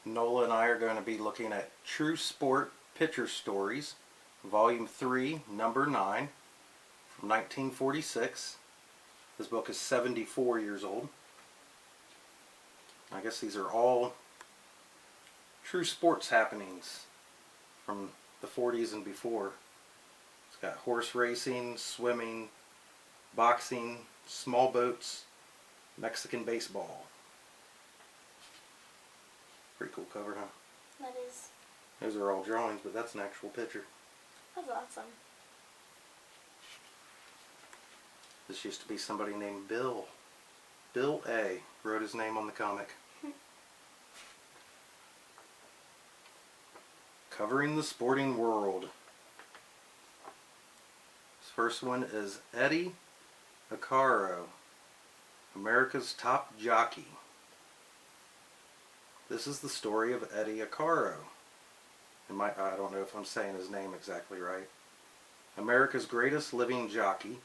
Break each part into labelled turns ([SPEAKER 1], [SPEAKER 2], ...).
[SPEAKER 1] Nola and I are going to be looking at True Sport Picture Stories, Volume 3, Number 9, from 1946. This book is 74 years old. I guess these are all true sports happenings from the 40s and before. It's got horse racing, swimming, boxing, small boats, Mexican baseball. Pretty cool cover, huh?
[SPEAKER 2] That is.
[SPEAKER 1] Those are all drawings, but that's an actual picture.
[SPEAKER 2] That's awesome.
[SPEAKER 1] This used to be somebody named Bill. Bill A. wrote his name on the comic. Covering the sporting world. This first one is Eddie Acaro, America's top jockey. This is the story of Eddie Acaro. I don't know if I'm saying his name exactly right. America's greatest living jockey,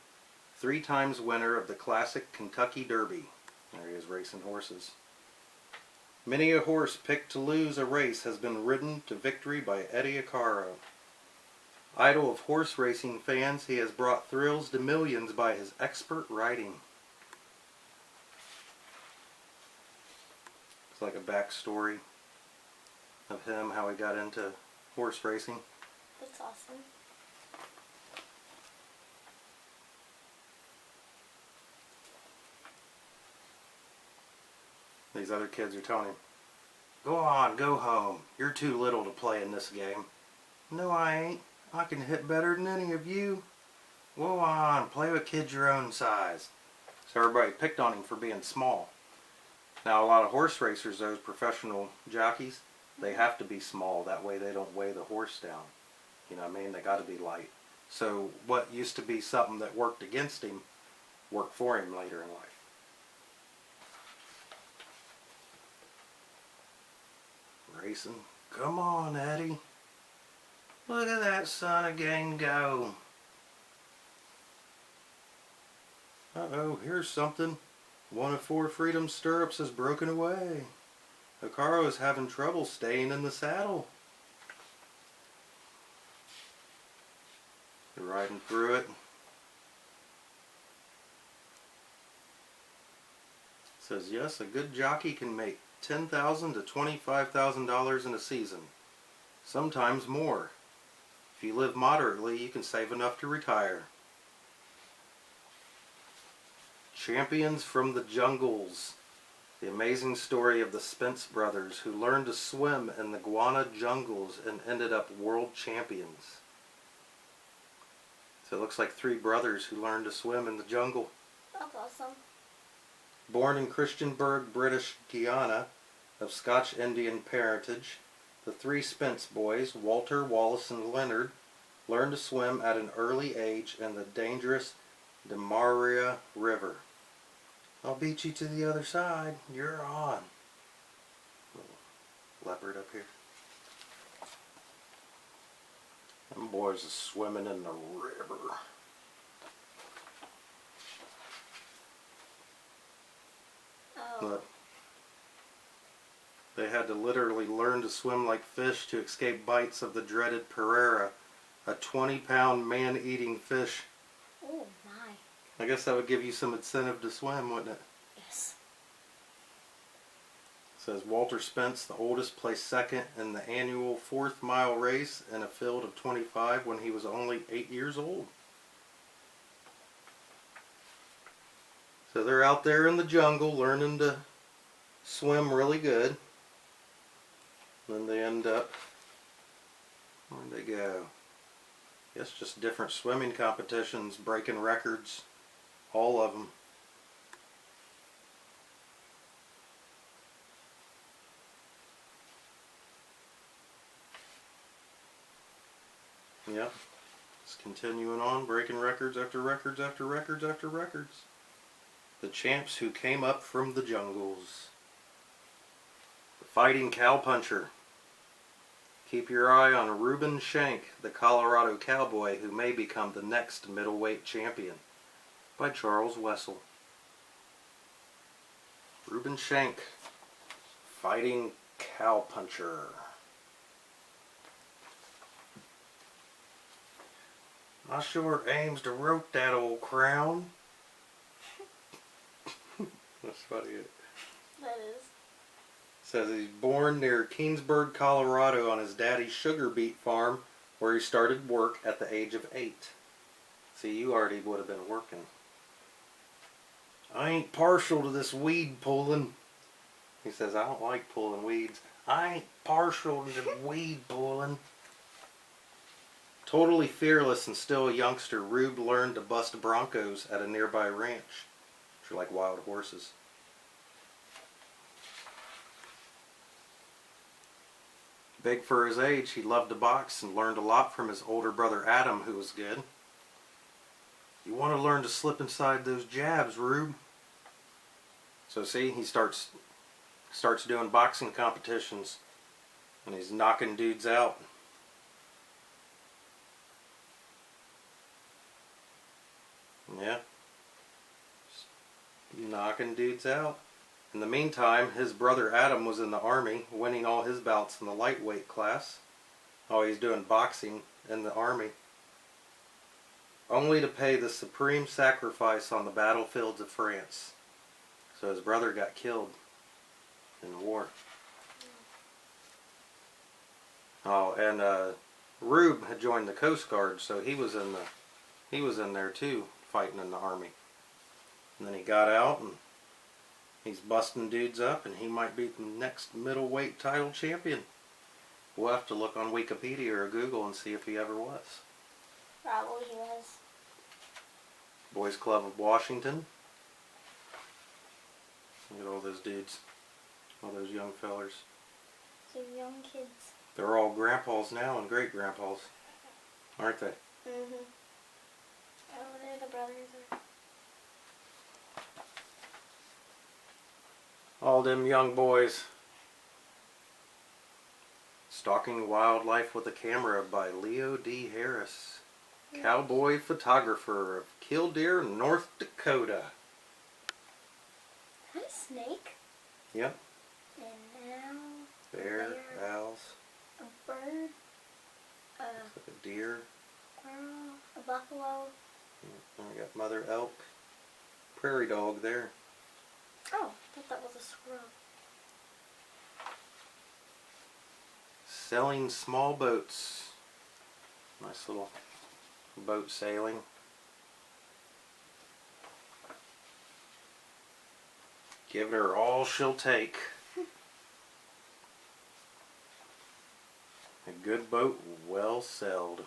[SPEAKER 1] 3 times winner of the classic Kentucky Derby. There he is racing horses. Many a horse picked to lose a race has been ridden to victory by Eddie Acaro. Idol of horse racing fans, he has brought thrills to millions by his expert riding. It's like a backstory of him, how he got into horse racing.
[SPEAKER 2] That's awesome.
[SPEAKER 1] These other kids are telling him, "Go on, go home. You're too little to play in this game." "No, I ain't. I can hit better than any of you." "Go on, play with kids your own size." So everybody picked on him for being small. Now a lot of horse racers, those professional jockeys, they have to be small. That way they don't weigh the horse down. You know what I mean? They got to be light. So what used to be something that worked against him, worked for him later in life. Racing. "Come on, Eddie. Look at that son again go." Uh-oh, here's something. One of 4 Freedom stirrups has broken away. Acaro is having trouble staying in the saddle. They're riding through it. It says, yes, a good jockey can make $10,000 to $25,000 in a season. Sometimes more. If you live moderately, you can save enough to retire. Champions from the Jungles. The amazing story of the Spence brothers who learned to swim in the Guana jungles and ended up world champions. So it looks like 3 brothers who learned to swim in the jungle.
[SPEAKER 2] That's awesome.
[SPEAKER 1] Born in Christiansburg, British Guiana, of Scotch Indian parentage, the 3 Spence boys, Walter, Wallace, and Leonard, learned to swim at an early age in the dangerous Demarara River. "I'll beat you to the other side. You're on." Little leopard up here. Them boys are swimming in the river.
[SPEAKER 2] Oh.
[SPEAKER 1] Look. They had to literally learn to swim like fish to escape bites of the dreaded Pereira, a 20-pound man-eating fish.
[SPEAKER 2] Oh my.
[SPEAKER 1] I guess that would give you some incentive to swim, wouldn't it?
[SPEAKER 2] Yes.
[SPEAKER 1] It says Walter Spence, the oldest, placed second in the annual 4th mile race in a field of 25 when he was only 8 years old. So they're out there in the jungle learning to swim really good. Then they end up, where'd they go? I guess just different swimming competitions, breaking records, all of them. Yep, it's continuing on, breaking records after records after records after records. The champs who came up from the jungles. The fighting cowpuncher. Keep your eye on Reuben Shank, the Colorado cowboy who may become the next middleweight champion, by Charles Wessel. Reuben Shank, fighting Cowpuncher. My sure aims to rope that old crown. That's funny.
[SPEAKER 2] That is.
[SPEAKER 1] Says he's born near Keensburg, Colorado on his daddy's sugar beet farm where he started work at the age of 8. See, you already would have been working. I ain't partial to this weed pulling. He says, I don't like pulling weeds. I ain't partial to the weed pulling. Totally fearless and still a youngster, Rube learned to bust broncos at a nearby ranch, which are like wild horses. Big for his age, he loved to box and learned a lot from his older brother Adam, who was good. You want to learn to slip inside those jabs, Rube. So see, he starts doing boxing competitions, and he's knocking dudes out. Yeah. Just knocking dudes out. In the meantime, his brother Adam was in the Army, winning all his bouts in the lightweight class. Oh, he's doing boxing in the Army. Only to pay the supreme sacrifice on the battlefields of France. So his brother got killed in the war. Oh, and Rube had joined the Coast Guard, so he was in there too, fighting in the Army. And then he got out and he's busting dudes up, and he might be the next middleweight title champion. We'll have to look on Wikipedia or Google and see if he ever was.
[SPEAKER 2] Probably he was.
[SPEAKER 1] Boys Club of Washington. Look at all those dudes. All those young fellers.
[SPEAKER 2] Some young kids.
[SPEAKER 1] They're all grandpas now and great grandpas, aren't they?
[SPEAKER 2] Mm-hmm. Oh, they're the brothers.
[SPEAKER 1] All them young boys. Stalking Wildlife with a Camera by Leo D. Harris. Cowboy photographer of Killdeer, North Dakota.
[SPEAKER 2] Is that a snake?
[SPEAKER 1] Yep.
[SPEAKER 2] And now...
[SPEAKER 1] Bear, owls.
[SPEAKER 2] A bird.
[SPEAKER 1] Looks like a deer.
[SPEAKER 2] Squirrel. A buffalo.
[SPEAKER 1] And we got mother elk. Prairie dog there.
[SPEAKER 2] Oh, I thought that was a squirrel.
[SPEAKER 1] Selling small boats. Nice little boat sailing. Giving her all she'll take. A good boat, well sailed.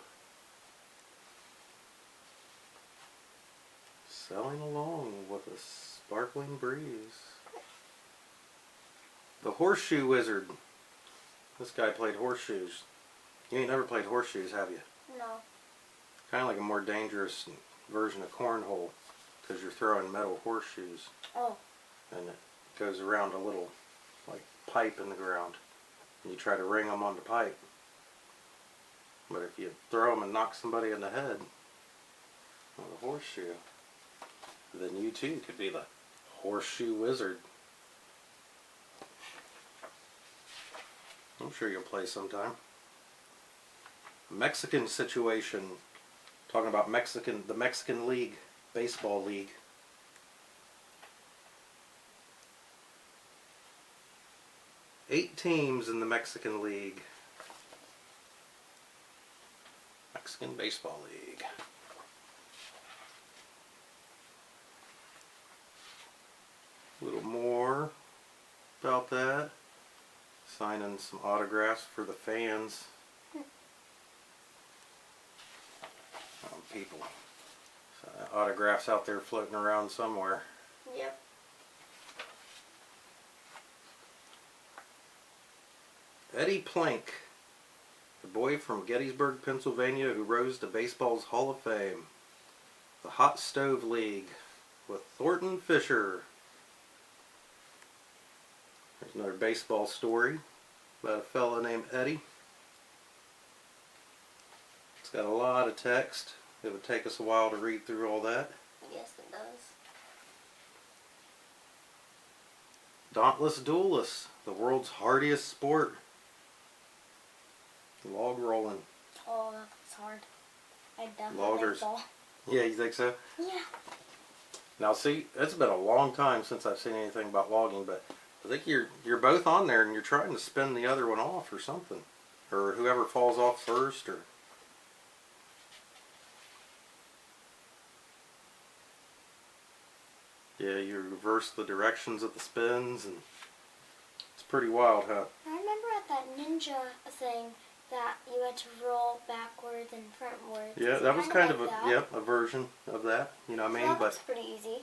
[SPEAKER 1] Sailing along with a sparkling breeze. The Horseshoe Wizard. This guy played horseshoes. You ain't never played horseshoes, have you?
[SPEAKER 2] No.
[SPEAKER 1] Kind of like a more dangerous version of cornhole, because you're throwing metal horseshoes.
[SPEAKER 2] Oh.
[SPEAKER 1] And it goes around a little, like, pipe in the ground. And you try to ring them on the pipe. But if you throw them and knock somebody in the head with a horseshoe, then you too could be the Horseshoe Wizard. I'm sure you'll play sometime. Mexican situation. Talking about the Mexican League, baseball league. Eight teams in the Mexican League. Mexican Baseball League. A little more about that. Signing some autographs for the fans. People. Autographs out there floating around somewhere.
[SPEAKER 2] Yep.
[SPEAKER 1] Eddie Plank, the boy from Gettysburg, Pennsylvania, who rose to baseball's Hall of Fame. The Hot Stove League with Thornton Fisher. There's another baseball story about a fella named Eddie. It's got a lot of text. It would take us a while to read through all that.
[SPEAKER 2] Yes, it does.
[SPEAKER 1] Dauntless Duelist The world's hardiest sport. Log rolling.
[SPEAKER 2] Oh, that's hard. I definitely
[SPEAKER 1] Loggers.
[SPEAKER 2] fall.
[SPEAKER 1] Yeah, you think so?
[SPEAKER 2] Yeah.
[SPEAKER 1] Now see, it's been a long time since I've seen anything about logging, but I think you're both on there and you're trying to spin the other one off or something. Or whoever falls off first or yeah, you reverse the directions of the spins and it's pretty wild, huh?
[SPEAKER 2] I remember at that ninja thing that you had to roll backwards and frontwards.
[SPEAKER 1] Yeah,
[SPEAKER 2] It's
[SPEAKER 1] that was kind of
[SPEAKER 2] like
[SPEAKER 1] a
[SPEAKER 2] that.
[SPEAKER 1] yep, a version of that. You know what I mean?
[SPEAKER 2] That was
[SPEAKER 1] But
[SPEAKER 2] pretty easy.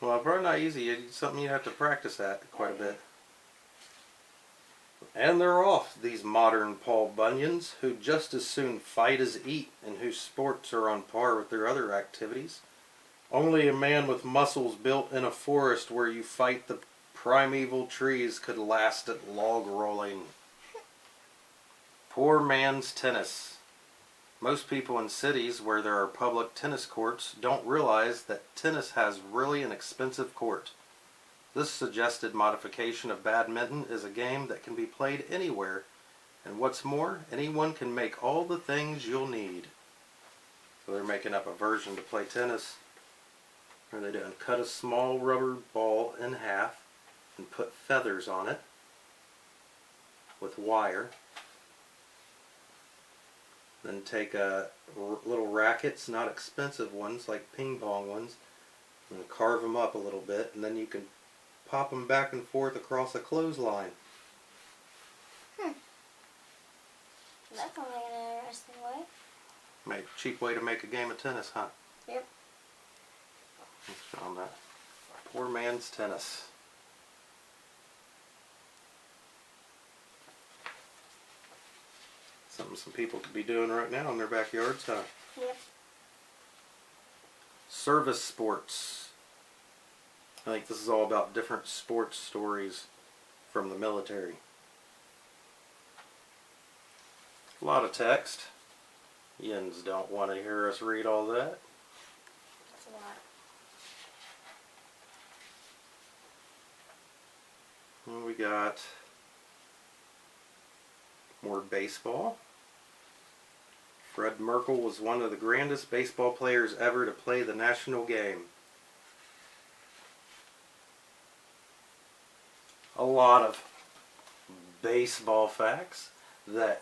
[SPEAKER 1] well, probably not easy. It's something you have to practice at quite a bit. And they're off, these modern Paul Bunyans, who just as soon fight as eat and whose sports are on par with their other activities. Only a man with muscles built in a forest where you fight the primeval trees could last at log rolling. Poor man's tennis. Most people in cities where there are public tennis courts don't realize that tennis has really an expensive court. This suggested modification of badminton is a game that can be played anywhere, and what's more, anyone can make all the things you'll need. So they're making up a version to play tennis. What are they doing? Cut a small rubber ball in half and put feathers on it with wire. Then take little rackets, not expensive ones like ping pong ones, and carve them up a little bit, and then you can pop them back and forth across a clothesline.
[SPEAKER 2] That sounds like an interesting way.
[SPEAKER 1] Cheap way to make a game of tennis, huh?
[SPEAKER 2] Yep.
[SPEAKER 1] Let's show 'em that. Poor man's tennis. Something some people could be doing right now in their backyards, huh?
[SPEAKER 2] Yep.
[SPEAKER 1] Service sports. I think this is all about different sports stories from the military. A lot of text. Yins don't want to hear us read all that.
[SPEAKER 2] That's a lot.
[SPEAKER 1] And we got more baseball. Fred Merkle was one of the grandest baseball players ever to play the national game. A lot of baseball facts that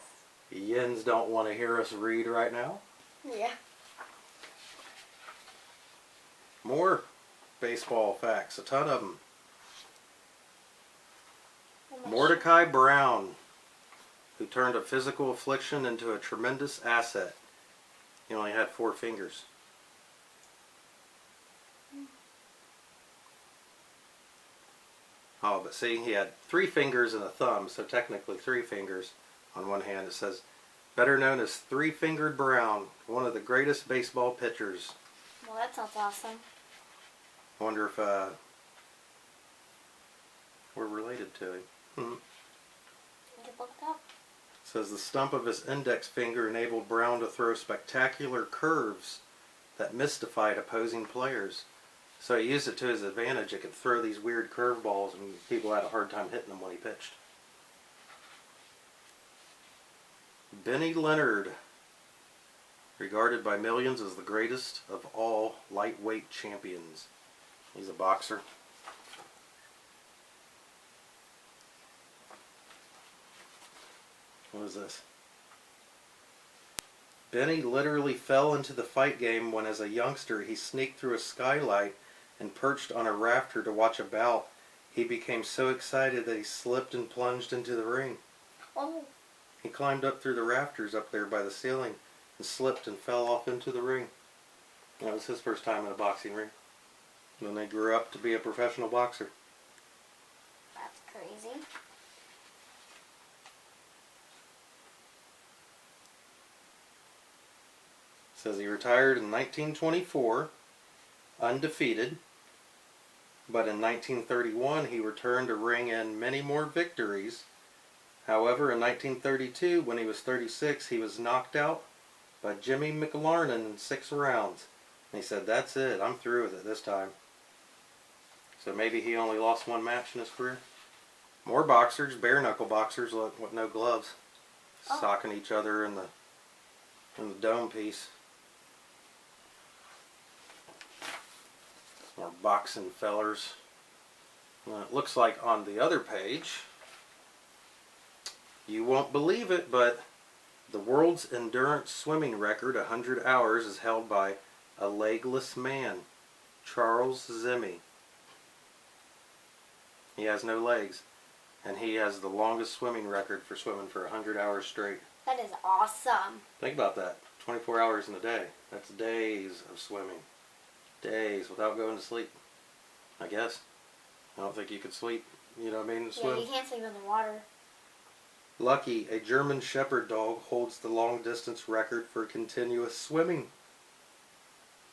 [SPEAKER 1] Yins don't want to hear us read right now.
[SPEAKER 2] Yeah.
[SPEAKER 1] More baseball facts, a ton of them. Mordecai Brown, who turned a physical affliction into a tremendous asset. He only had 4 fingers. Oh, but see, he had 3 fingers and a thumb, so technically 3 fingers on one hand. It says, better known as Three-Fingered Brown, one of the greatest baseball pitchers.
[SPEAKER 2] Well, that sounds awesome.
[SPEAKER 1] I wonder if we're related to him.
[SPEAKER 2] You can look it up.
[SPEAKER 1] It says the stump of his index finger enabled Brown to throw spectacular curves that mystified opposing players. So he used it to his advantage. It could throw these weird curveballs and people had a hard time hitting them when he pitched. Benny Leonard, regarded by millions as the greatest of all lightweight champions. He's a boxer. What is this? Benny literally fell into the fight game when as a youngster he sneaked through a skylight and perched on a rafter to watch a bout. He became so excited that he slipped and plunged into the ring.
[SPEAKER 2] Oh.
[SPEAKER 1] He climbed up through the rafters up there by the ceiling and slipped and fell off into the ring. That was his first time in a boxing ring. And then he grew up to be a professional boxer.
[SPEAKER 2] That's crazy.
[SPEAKER 1] Says he retired in 1924, undefeated, but in 1931 he returned to ring in many more victories. However, in 1932, when he was 36, he was knocked out by Jimmy McLarnin in 6 rounds. And he said, that's it, I'm through with it this time. So maybe he only lost 1 match in his career? More boxers, bare knuckle boxers with no gloves,
[SPEAKER 2] Oh.
[SPEAKER 1] socking each other in the dome piece. More boxing fellers. Well, it looks like on the other page, you won't believe it, but the world's endurance swimming record, 100 hours, is held by a legless man, Charles Zimmy. He has no legs, and he has the longest swimming record for swimming for 100 hours straight.
[SPEAKER 2] That is awesome.
[SPEAKER 1] Think about that. 24 hours in a day. That's days of swimming. Days without going to sleep. I guess. I don't think you could sleep. You know what I mean? Swim.
[SPEAKER 2] Yeah, you can't sleep in the water.
[SPEAKER 1] Lucky, a German Shepherd dog, holds the long-distance record for continuous swimming.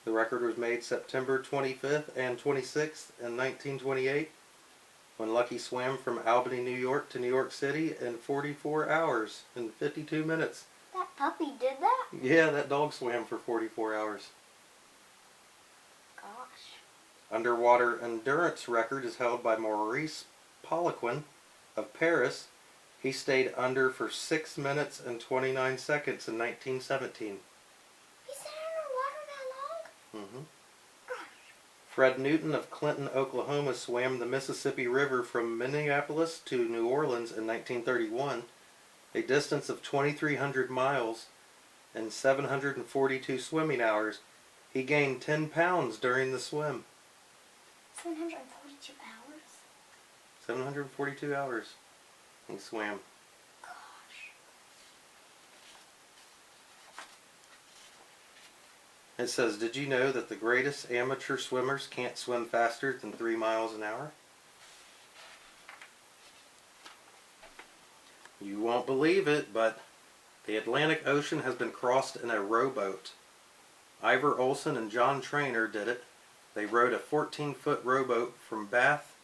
[SPEAKER 1] The record was made September 25th and 26th in 1928, when Lucky swam from Albany, New York to New York City in 44 hours and 52 minutes.
[SPEAKER 2] That puppy did that?
[SPEAKER 1] Yeah, that dog swam for 44 hours.
[SPEAKER 2] Gosh.
[SPEAKER 1] Underwater endurance record is held by Maurice Poliquin of Paris. He stayed under for 6 minutes and 29 seconds in 1917.
[SPEAKER 2] He stayed underwater that long?
[SPEAKER 1] Mm-hmm.
[SPEAKER 2] Gosh.
[SPEAKER 1] Fred Newton of Clinton, Oklahoma, swam the Mississippi River from Minneapolis to New Orleans in 1931, a distance of 2,300 miles and 742 swimming hours. He gained 10 pounds during the swim.
[SPEAKER 2] 742 hours?
[SPEAKER 1] 742 hours he swam.
[SPEAKER 2] Gosh.
[SPEAKER 1] It says, did you know that the greatest amateur swimmers can't swim faster than 3 miles an hour? You won't believe it, but the Atlantic Ocean has been crossed in a rowboat. Ivor Olson and John Trainer did it. They rowed a 14-foot rowboat from Bath.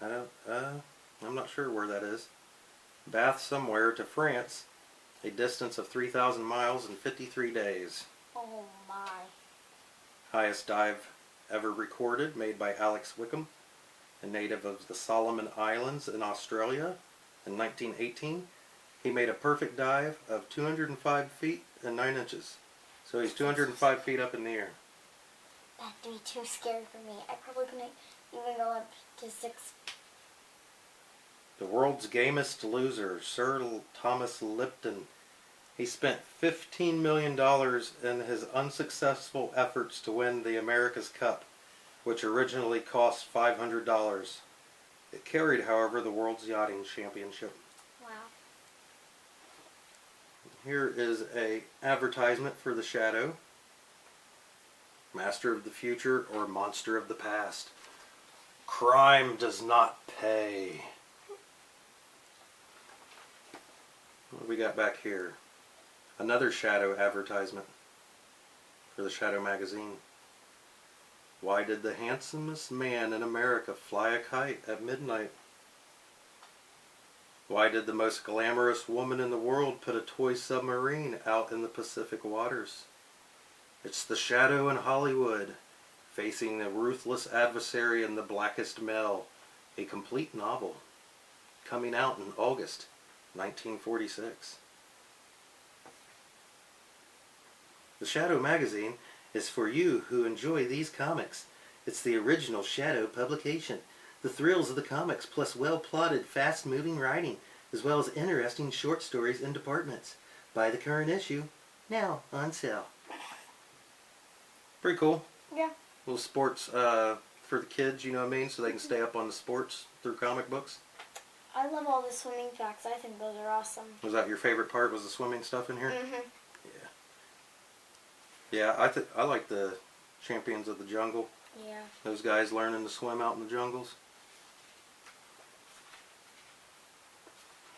[SPEAKER 1] I'm not sure where that is. Bath somewhere to France, a distance of 3,000 miles in 53 days.
[SPEAKER 2] Oh my.
[SPEAKER 1] Highest dive ever recorded, made by Alex Wickham, a native of the Solomon Islands in Australia, in 1918. He made a perfect dive of 205 feet and 9 inches. So he's 205 feet up in the air.
[SPEAKER 2] That'd be too scary for me. I probably couldn't even go up to 6.
[SPEAKER 1] The world's gamest loser, Sir Thomas Lipton. He spent $15 million in his unsuccessful efforts to win the America's Cup, which originally cost $500. It carried, however, the World's Yachting Championship.
[SPEAKER 2] Wow.
[SPEAKER 1] Here is a advertisement for the Shadow. Master of the future or monster of the past. Crime does not pay. What do we got back here? Another Shadow advertisement for the Shadow magazine. Why did the handsomest man in America fly a kite at midnight? Why did the most glamorous woman in the world put a toy submarine out in the Pacific waters? It's the Shadow in Hollywood, facing the ruthless adversary in The Blackest Male, a complete novel, coming out in August 1946. The Shadow magazine is for you who enjoy these comics. It's the original Shadow publication. The thrills of the comics plus well-plotted, fast-moving writing, as well as interesting short stories in departments. Buy the current issue, now on sale. Pretty cool.
[SPEAKER 2] Yeah.
[SPEAKER 1] Little sports for the kids, you know what I mean? So they can stay up on the sports through comic books.
[SPEAKER 2] I love all the swimming facts. I think those are awesome.
[SPEAKER 1] Was that your favorite part, was the swimming stuff in here?
[SPEAKER 2] Mm-hmm.
[SPEAKER 1] Yeah. Yeah, I like the Champions of the Jungle.
[SPEAKER 2] Yeah.
[SPEAKER 1] Those guys learning to swim out in the jungles.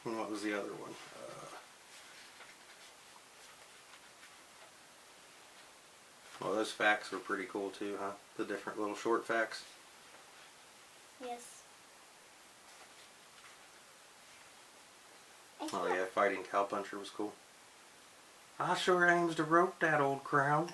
[SPEAKER 1] And what was the other one? Well, those facts were pretty cool too, huh? The different little short facts.
[SPEAKER 2] Yes.
[SPEAKER 1] Oh yeah, fighting cowpuncher was cool. I sure aims to rope that old crown.